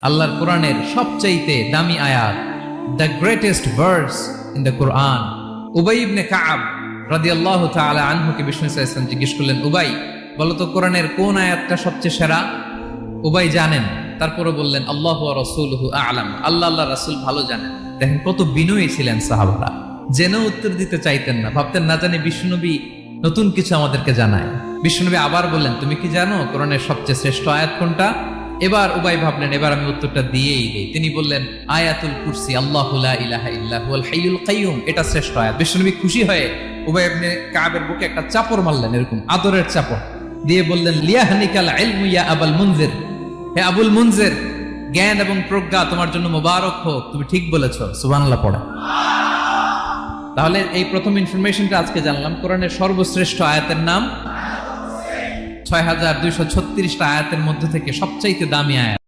আল্লাহর কোরআনের সবচাইতে দামি আয়াত, the greatest verse in the Quran. উবাই ইবনে কাব রাদিয়াল্লাহু তাআলা আনহুকে বিষ্ণু সাল্লাল্লাহু আলাইহি ওয়াসাল্লাম জিজ্ঞেস করলেন, উবাই বলো তো কোরআনের কোন আয়াতটা সবচেয়ে সেরা? উবাই জানেন, তারপরে বললেন আল্লাহু ওয়া রাসূলুহু আ'লাম, আল্লাহ আল্লাহ রাসূল ভালো জানেন। দেখেন কত বিনয়ী ছিলেন সাহাবারা, জেনেও উত্তর দিতে চাইতেন না, ভাবতেন না জানি বিষ্ণুনবী নতুন কিছু আমাদেরকে জানায়। বিষ্ণুনবী আবার বললেন, তুমি কি জানো কোরআনের সবচেয়ে শ্রেষ্ঠ আয়াত কোনটা? এবার উবাই ভাবলেন এবার আমি উত্তরটা দিয়েই দেই। তিনি বললেন আয়াতুল কুরসি, আল্লাহু লা ইলাহা ইল্লা হুয়াল হাইয়ুল কাইয়ুম, এটা শ্রেষ্ঠ আয়াত। বিষ্ণুনবী খুশি হয়ে উবাই ইবনে কাবের বুকে একটা চাপড় মারলেন, এরকম আদরের চাপড় দিয়ে বললেন, লিয়াহনিকাল ইলমু ইয়া আবুল মুনজির, হে আবুল মুনজির, জ্ঞান এবং প্রজ্ঞা তোমার জন্য মোবারক হোক, তুমি ঠিক বলেছো। সুবহানাল্লাহ পড়ে। তাহলে এই প্রথম ইনফরমেশনটা আজকে জানলাম, কোরআনের সর্বশ্রেষ্ঠ আয়াতের নাম ৬,২৩৬টা আয়াতের মধ্যে থেকে সবচাইতে দামি আয়াত।